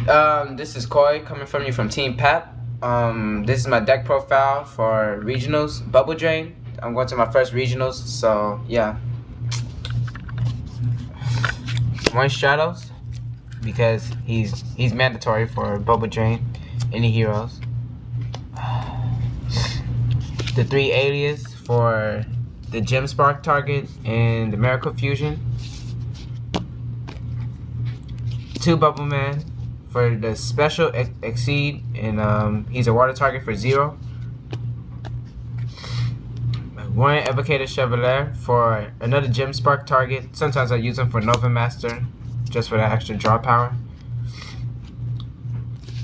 This is Koi coming from you from Team Pap. This is my deck profile for regionals. Bubble Drain. I'm going to my first regionals, so yeah. One Shadows because he's mandatory for Bubble Drain. Any heroes. The 3 Alias for the Gem Spark target and the Miracle Fusion. 2 Bubble Man for the special Exceed, and he's a water target for 0. 1 Evocator Chevalier for another Gem Spark target. Sometimes I use him for Nova Master, just for that extra draw power.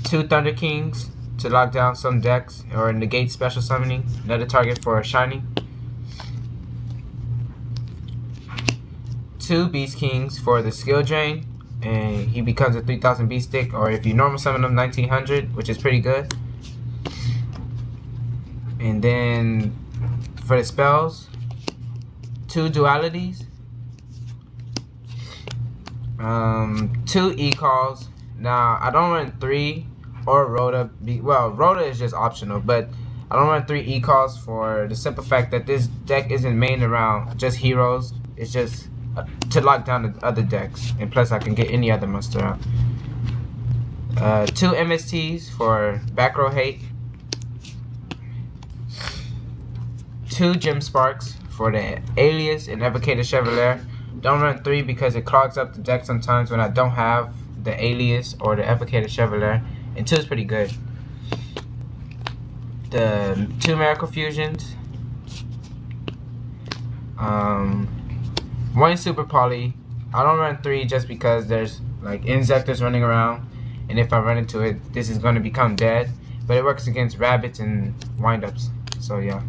2 Thunder Kings to lock down some decks or negate special summoning. Another target for Shining. 2 Beast Kings for the skill drain, and he becomes a 3000 beast stick, or if you normal summon him 1900, which is pretty good. And then for the spells, 2 dualities, 2 E-calls. Now I don't run 3 or Rhoda. Well, Rhoda is just optional, but I don't run 3 E-calls for the simple fact that this deck isn't main around just heroes. It's just to lock down the other decks, and plus I can get any other monster out. 2 MSTs for back row hate. 2 Gem Sparks for the Alias and Evocator Chevalier. Don't run 3 because it clogs up the deck sometimes when I don't have the Alias or the Evocator Chevalier, and 2 is pretty good. The 2 Miracle Fusions. 1 Super Poly. I don't run 3 just because there's like Inzectors running around, and if I run into it, this is going to become dead. But it works against rabbits and windups, so yeah.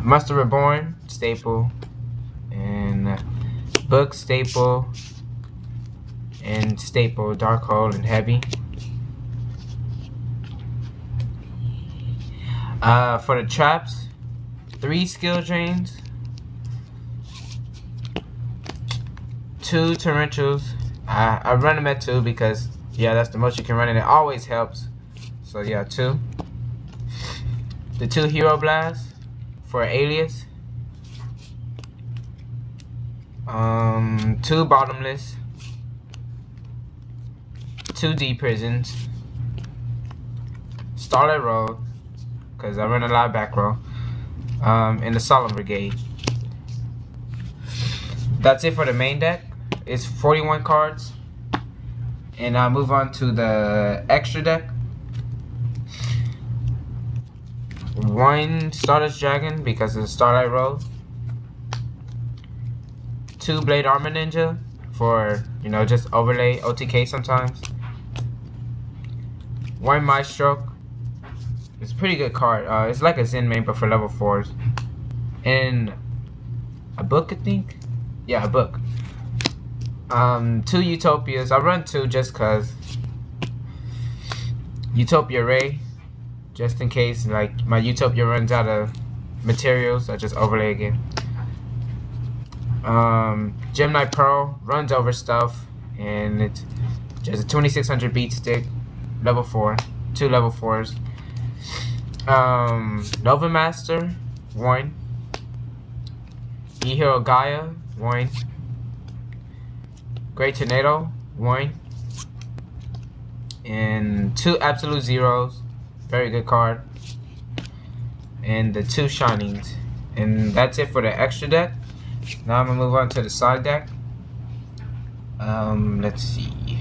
Monster Reborn, staple, and Book, staple, and staple, Dark Hole, and Heavy. For the traps, 3 skill drains, 2 torrentials. I run them at 2 because yeah, that's the most you can run, and it always helps. So yeah, 2. The 2 hero blasts for Alias. 2 bottomless. 2 deep prisons. Starlight Road, because I run a lot of back row. And the Solemn Brigade. That's it for the main deck. It's 41 cards. And I'll move on to the extra deck. 1 Stardust Dragon because of the Starlight Road. 2 Blade Armor Ninja for, you know, just overlay OTK sometimes. 1 Maestro. It's a pretty good card. It's like a Zen main but for level 4s. And a book, I think? Yeah, a book. 2 Utopias. I run 2 just cause. Utopia Ray, just in case like my Utopia runs out of materials, I just overlay again. Gemini Pearl runs over stuff, and it's just a 2600 beat stick, level 4, 2 level 4s. Nova Master, 1. E-Hero Gaia, 1. Great Tornado, 1. And 2 Absolute Zeros, very good card. And the 2 Shinings. And that's it for the extra deck. Now I'm going to move on to the side deck. Let's see.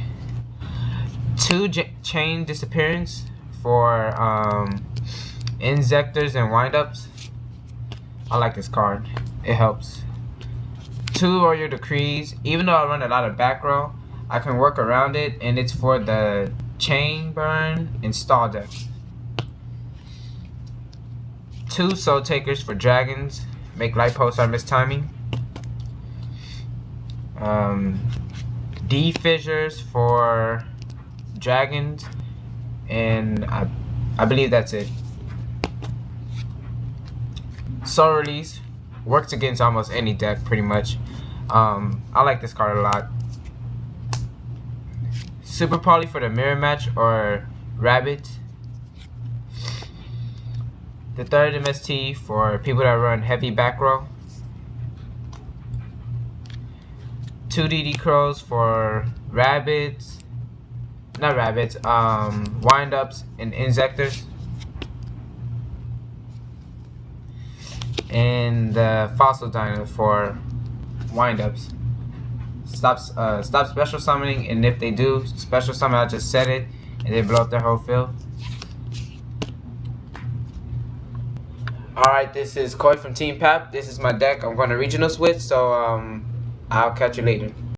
2 Chain Disappearance for Inzectors and Windups. I like this card. It helps. 2 Royal Decrees. Even though I run a lot of back row, I can work around it, and it's for the Chain Burn and Stall deck. 2 Soul Takers for Dragons. Make Light Pulsar miss timing. D Fissures for Dragons. And I believe that's it. Soul Release works against almost any deck pretty much. I like this card a lot. Super Poly for the mirror match or Rabbit. The third MST for people that run heavy back row. 2 DD Crows for rabbits, not rabbits, windups and insectors. And the Fossil Diner for windups. Stop special summoning, and if they do special summon, I'll just set it and they blow up their whole field. Alright, this is Koi from Team Pap. This is my deck. I'm going to regional switch, so I'll catch you later.